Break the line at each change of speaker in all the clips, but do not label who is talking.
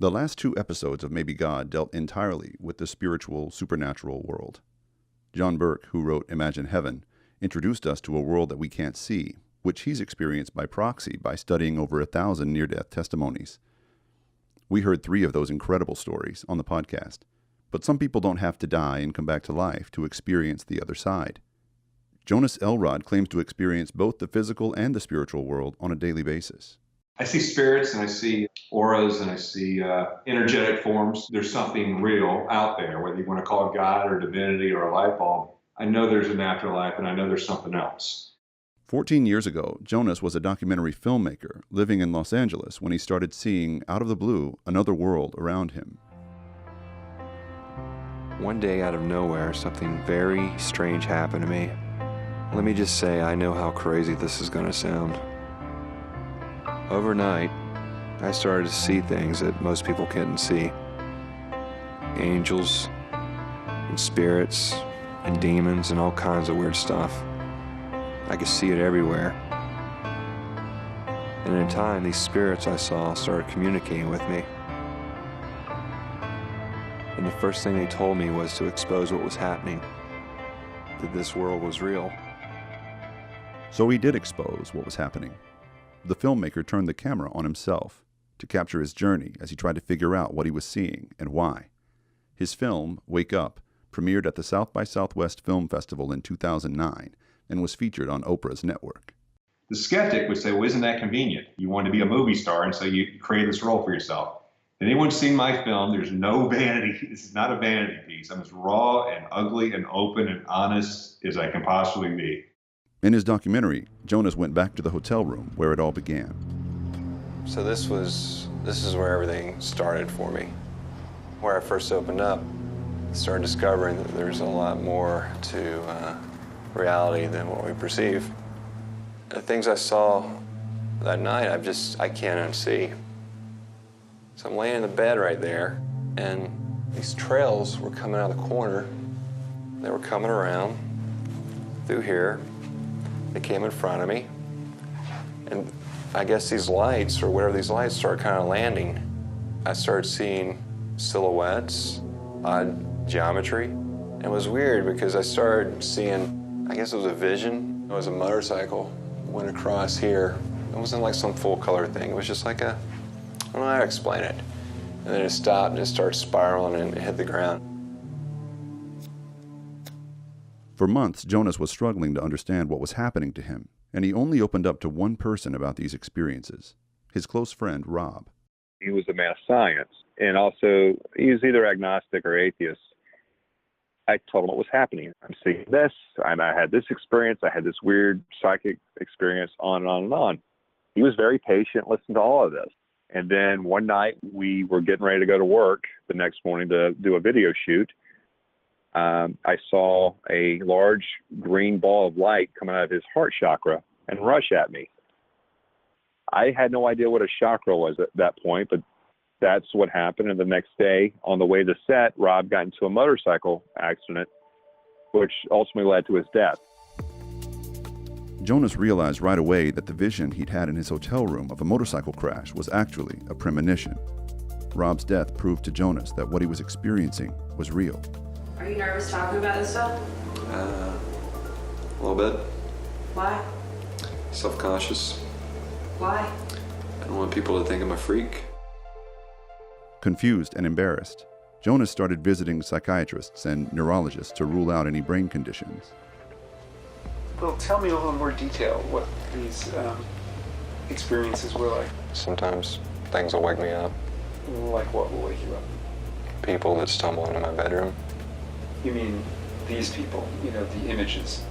The last 2 episodes of Maybe God dealt entirely with the spiritual, supernatural world. John Burke, who wrote Imagine Heaven, introduced us to a world that we can't see, which he's experienced by proxy by studying over 1,000 near-death testimonies. We heard 3 of those incredible stories on the podcast, but some people don't have to die and come back to life to experience the other side. Jonas Elrod claims to experience both the physical and the spiritual world on a daily basis.
I see spirits and I see auras and I see energetic forms. There's something real out there, whether you want to call it God or divinity or a light bulb. I know there's an afterlife and I know there's something else.
14 years ago, Jonas was a documentary filmmaker living in Los Angeles when he started seeing, out of the blue, another world around him.
One day, out of nowhere, something very strange happened to me. Let me just say, I know how crazy this is going to sound. Overnight, I started to see things that most people couldn't see. Angels, and spirits, and demons, and all kinds of weird stuff. I could see it everywhere. And in time, these spirits I saw started communicating with me. And the first thing they told me was to expose what was happening, that this world was real.
So he did expose what was happening. The filmmaker turned the camera on himself to capture his journey as he tried to figure out what he was seeing and why. His film, Wake Up, premiered at the South by Southwest Film Festival in 2009 and was featured on Oprah's network.
The skeptic would say, well, isn't that convenient? You want to be a movie star, and so you create this role for yourself. If anyone's seen my film, there's no vanity. This is not a vanity piece. I'm as raw and ugly and open and honest as I can possibly be.
In his documentary, Jonas went back to the hotel room where it all began.
So this is where everything started for me. Where I first opened up, started discovering that there's a lot more to reality than what we perceive. The things I saw that night, I can't unsee. So I'm laying in the bed right there, and these trails were coming out of the corner. They were coming around through here. They came in front of me. And I guess these lights, or whatever these lights, started kind of landing. I started seeing silhouettes, odd geometry. And it was weird because I started seeing, I guess it was a vision. It was a motorcycle went across here. It wasn't like some full color thing. It was just like I don't know how to explain it. And then it stopped and it started spiraling and it hit the ground.
For months, Jonas was struggling to understand what was happening to him, and he only opened up to one person about these experiences, his close friend, Rob.
He was a man of science, and also he was either agnostic or atheist. I told him what was happening. I'm seeing this, and I had this experience, I had this weird psychic experience, on and on and on. He was very patient, listened to all of this. And then one night we were getting ready to go to work the next morning to do a video shoot. I saw a large green ball of light coming out of his heart chakra and rush at me. I had no idea what a chakra was at that point, but that's what happened. And the next day, on the way to set, Rob got into a motorcycle accident, which ultimately led to his death.
Jonas realized right away that the vision he'd had in his hotel room of a motorcycle crash was actually a premonition. Rob's death proved to Jonas that what he was experiencing was real.
Are you nervous talking about this stuff?
A little bit.
Why?
Self-conscious.
Why?
I don't want people to think I'm a freak.
Confused and embarrassed, Jonas started visiting psychiatrists and neurologists to rule out any brain conditions.
Well, tell me a little more detail what these experiences were like.
Sometimes things will wake me up.
Like what will wake you up?
People that stumble into my bedroom.
You mean these people, the images?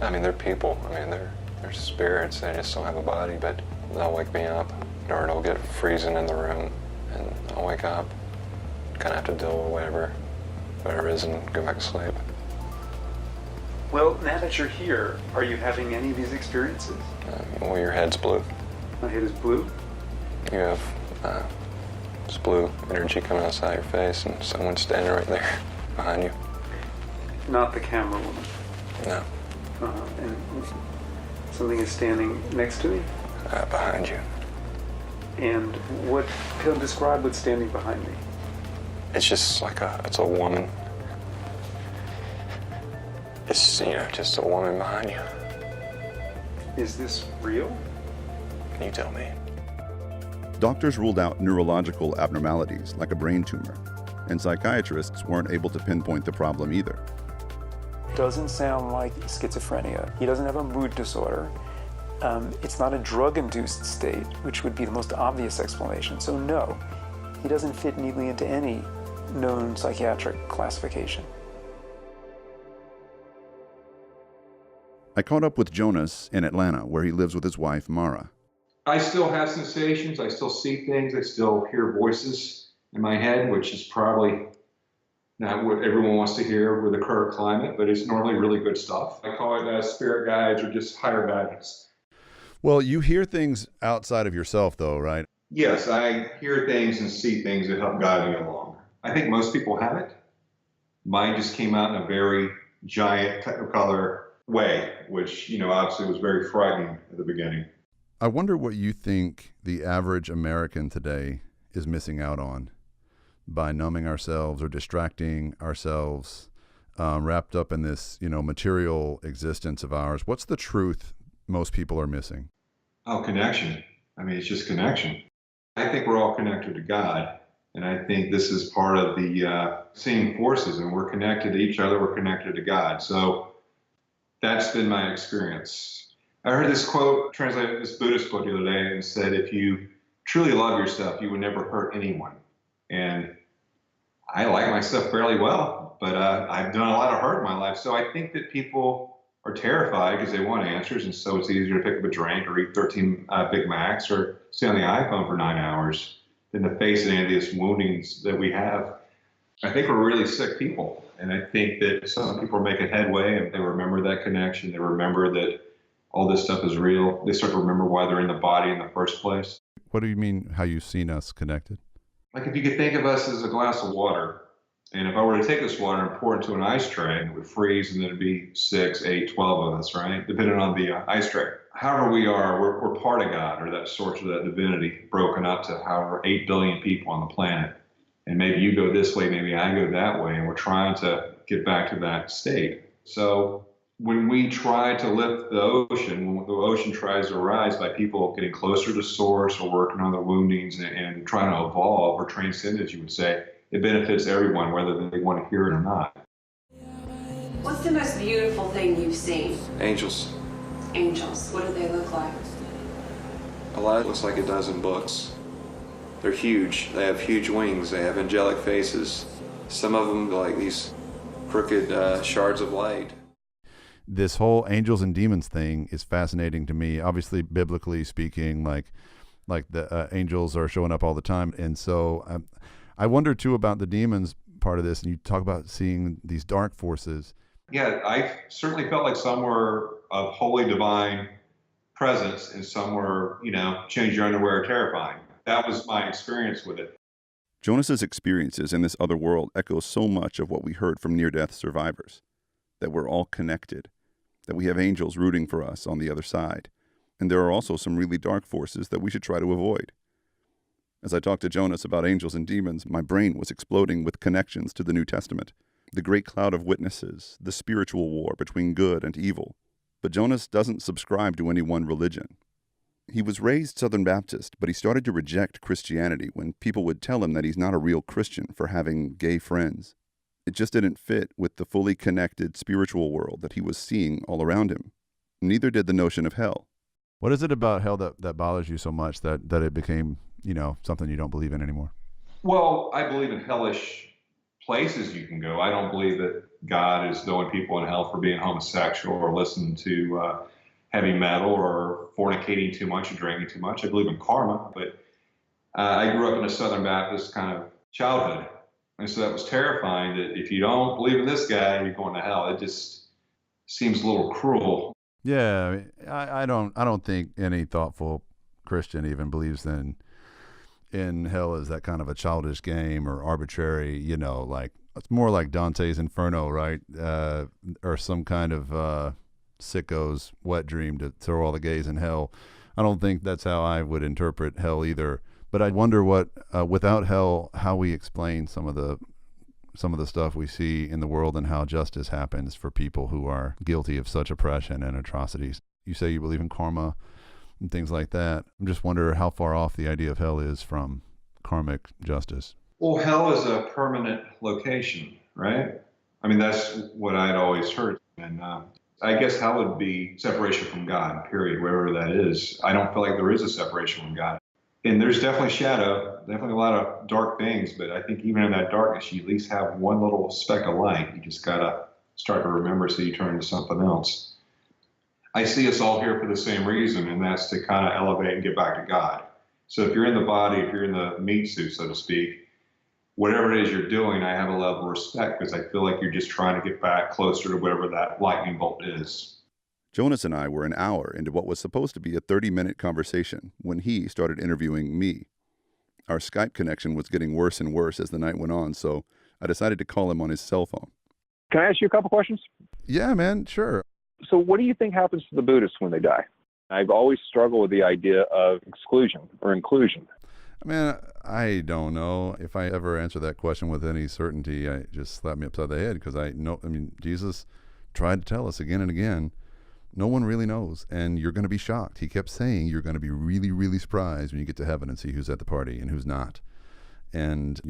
I mean, they're people. I mean, they're spirits. They just don't have a body, but they'll wake me up, or it'll get freezing in the room, and I'll wake up, kind of have to deal with whatever it is, and go back to sleep.
Well, now that you're here, are you having any of these experiences?
Well, your head's blue.
My head is blue?
You have this blue energy coming outside your face, and someone's standing right there behind you.
Not the camera woman?
No.
And something is standing next to me?
Behind you.
And describe what's standing behind me.
It's just like it's a woman. It's, just a woman behind you.
Is this real?
Can you tell me?
Doctors ruled out neurological abnormalities like a brain tumor, and psychiatrists weren't able to pinpoint the problem either.
Doesn't sound like schizophrenia. He doesn't have a mood disorder. It's not a drug-induced state, which would be the most obvious explanation. So no, he doesn't fit neatly into any known psychiatric classification.
I caught up with Jonas in Atlanta, where he lives with his wife, Mara.
I still have sensations. I still see things. I still hear voices in my head, which is probably not what everyone wants to hear with the current climate, but it's normally really good stuff. I call it spirit guides or just higher guidance.
Well, you hear things outside of yourself, though, right?
Yes, I hear things and see things that help guide me along. I think most people have it. Mine just came out in a very giant technicolor way, which, obviously was very frightening at the beginning.
I wonder what you think the average American today is missing out on by numbing ourselves or distracting ourselves, wrapped up in this, material existence of ours. What's the truth most people are missing?
Oh, connection. I mean, it's just connection. I think we're all connected to God. And I think this is part of the same forces, and we're connected to each other. We're connected to God. So that's been my experience. I heard this quote, translated this Buddhist quote the other day, and said, if you truly love yourself, you would never hurt anyone. And I like myself fairly well, but I've done a lot of hurt in my life. So I think that people are terrified because they want answers. And so it's easier to pick up a drink or eat 13 Big Macs or stay on the iPhone for 9 hours than to face any of these woundings that we have. I think we're really sick people. And I think that some people are making headway and they remember that connection. They remember that all this stuff is real. They start to remember why they're in the body in the first place.
What do you mean, how you've seen us connected?
Like if you could think of us as a glass of water, and if I were to take this water and pour it into an ice tray, it would freeze, and then it'd be 6, 8, 12 of us, right? Depending on the ice tray. However we are, we're part of God, or that source of that divinity, broken up to however 8 billion people on the planet. And maybe you go this way, maybe I go that way, and we're trying to get back to that state. So when we try to lift the ocean, when the ocean tries to rise by people getting closer to source or working on their woundings and trying to evolve or transcend, as you would say, it benefits everyone, whether they want to hear it or not.
What's the most beautiful thing you've seen?
Angels.
Angels. What do they look like?
A lot looks like it does in books. They're huge. They have huge wings. They have angelic faces. Some of them like these crooked shards of light.
This whole angels and demons thing is fascinating to me. Obviously, biblically speaking, like the angels are showing up all the time. And so I wonder too about the demons part of this. And you talk about seeing these dark forces.
Yeah, I certainly felt like some were of holy divine presence and some were, change your underwear terrifying. That was my experience with it.
Jonas's experiences in this other world echo so much of what we heard from near-death survivors, that we're all connected, that we have angels rooting for us on the other side, and there are also some really dark forces that we should try to avoid. As I talked to Jonas about angels and demons, my brain was exploding with connections to the New Testament, the great cloud of witnesses, the spiritual war between good and evil. But Jonas doesn't subscribe to any one religion. He was raised Southern Baptist, but he started to reject Christianity when people would tell him that he's not a real Christian for having gay friends. It just didn't fit with the fully connected spiritual world that he was seeing all around him. Neither did the notion of hell. What is it about hell that bothers you so much that it became, something you don't believe in anymore?
Well, I believe in hellish places you can go. I don't believe that God is throwing people in hell for being homosexual or listening to heavy metal or fornicating too much or drinking too much. I believe in karma, but I grew up in a Southern Baptist kind of childhood. And so that was terrifying that if you don't believe in this guy, you're going to hell. It just seems a little cruel.
Yeah, I don't think any thoughtful Christian even believes in hell as that kind of a childish game or arbitrary, like it's more like Dante's Inferno, right? Or some kind of sicko's wet dream to throw all the gays in hell. I don't think that's how I would interpret hell either. But I wonder what, without hell, how we explain some of the stuff we see in the world and how justice happens for people who are guilty of such oppression and atrocities. You say you believe in karma and things like that. I'm just wondering how far off the idea of hell is from karmic justice.
Well, hell is a permanent location, right? I mean, that's what I'd always heard. And I guess hell would be separation from God, period, wherever that is. I don't feel like there is a separation from God. And there's definitely shadow, definitely a lot of dark things, but I think even in that darkness, you at least have one little speck of light. You just got to start to remember so you turn into something else. I see us all here for the same reason, and that's to kind of elevate and get back to God. So if you're in the body, if you're in the meat suit, so to speak, whatever it is you're doing, I have a level of respect because I feel like you're just trying to get back closer to whatever that lightning bolt is.
Jonas and I were an hour into what was supposed to be a 30-minute conversation when he started interviewing me. Our Skype connection was getting worse and worse as the night went on, so I decided to call him on his cell phone.
Can I ask you a couple questions?
Yeah, man, sure.
So what do you think happens to the Buddhists when they die? I've always struggled with the idea of exclusion or inclusion.
I mean, I don't know. If I ever answer that question with any certainty, I just slap me upside the head because Jesus tried to tell us again and again, no one really knows, and you're going to be shocked. He kept saying you're going to be really, really surprised when you get to heaven and see who's at the party and who's not. And,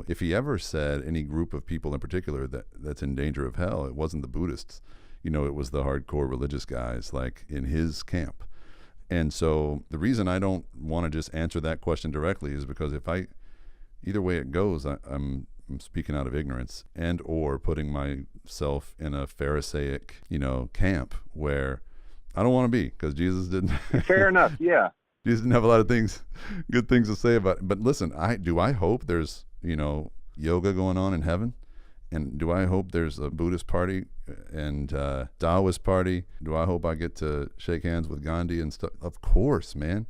if he ever said any group of people in particular that's in danger of hell, it wasn't the Buddhists. It was the hardcore religious guys, like in his camp. And so the reason I don't want to just answer that question directly is because either way it goes, I'm speaking out of ignorance and or putting myself in a Pharisaic, camp where I don't want to be, because Jesus didn't.
Fair enough, yeah.
Jesus didn't have a lot of good things to say about it. But listen, I hope there's, yoga going on in heaven? And do I hope there's a Buddhist party and Taoist party? Do I hope I get to shake hands with Gandhi and stuff? Of course, man.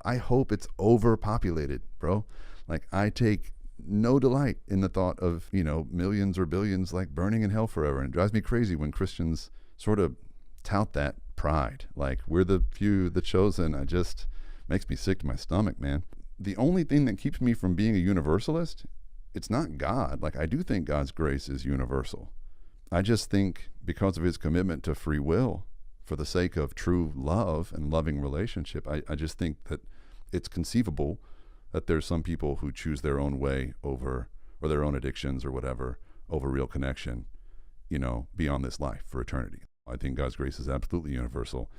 I hope it's overpopulated, bro. Like, I take no delight in the thought of, millions or billions like burning in hell forever. And it drives me crazy when Christians sort of tout that pride. Like, we're the few, the chosen. It just makes me sick to my stomach, man. The only thing that keeps me from being a universalist, it's not God. Like, I do think God's grace is universal. I just think because of his commitment to free will, for the sake of true love and loving relationship, I just think that it's conceivable that there's some people who choose their own way over, or their own addictions or whatever, over real connection, beyond this life for eternity. I think God's grace is absolutely universal,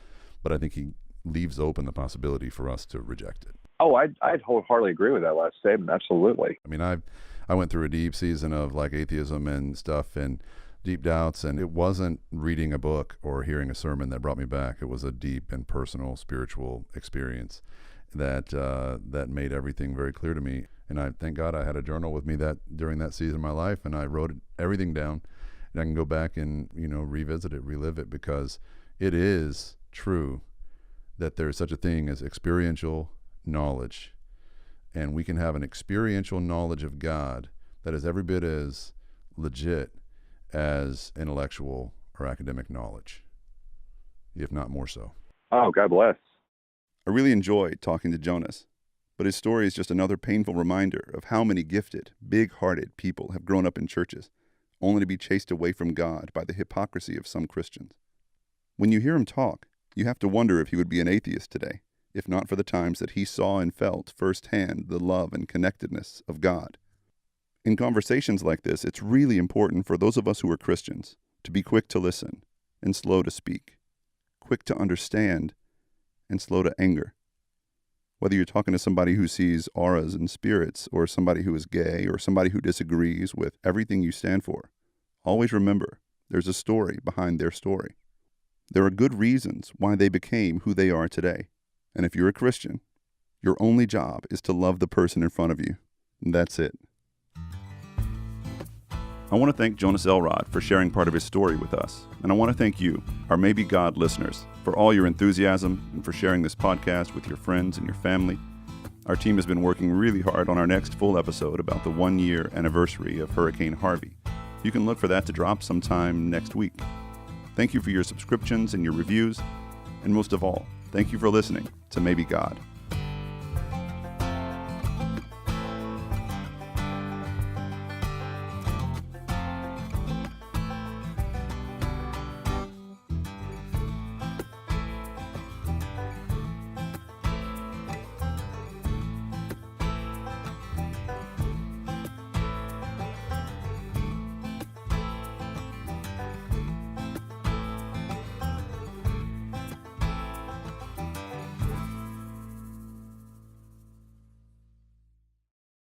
but I think he leaves open the possibility for us to reject it.
Oh, I'd wholeheartedly agree with that last statement. Absolutely.
I mean, I went through a deep season of like atheism and stuff and deep doubts, and it wasn't reading a book or hearing a sermon that brought me back. It was a deep and personal spiritual experience that made everything very clear to me. And I thank God I had a journal with me that during that season of my life, and I wrote everything down, and I can go back and revisit it, relive it, because it is true that there is such a thing as experiential knowledge. And we can have an experiential knowledge of God that is every bit as legit as intellectual or academic knowledge, if not more so.
Oh, God bless.
I really enjoyed talking to Jonas, but his story is just another painful reminder of how many gifted, big-hearted people have grown up in churches, only to be chased away from God by the hypocrisy of some Christians. When you hear him talk, you have to wonder if he would be an atheist today, if not for the times that he saw and felt firsthand the love and connectedness of God. In conversations like this, it's really important for those of us who are Christians to be quick to listen and slow to speak, quick to understand and slow to anger. Whether you're talking to somebody who sees auras and spirits, or somebody who is gay, or somebody who disagrees with everything you stand for, always remember there's a story behind their story. There are good reasons why they became who they are today. And if you're a Christian, your only job is to love the person in front of you. And that's it. I want to thank Jonas Elrod for sharing part of his story with us. And I want to thank you, our Maybe God listeners, for all your enthusiasm and for sharing this podcast with your friends and your family. Our team has been working really hard on our next full episode about the 1-year anniversary of Hurricane Harvey. You can look for that to drop sometime next week. Thank you for your subscriptions and your reviews. And most of all, Thank you for listening to Maybe God.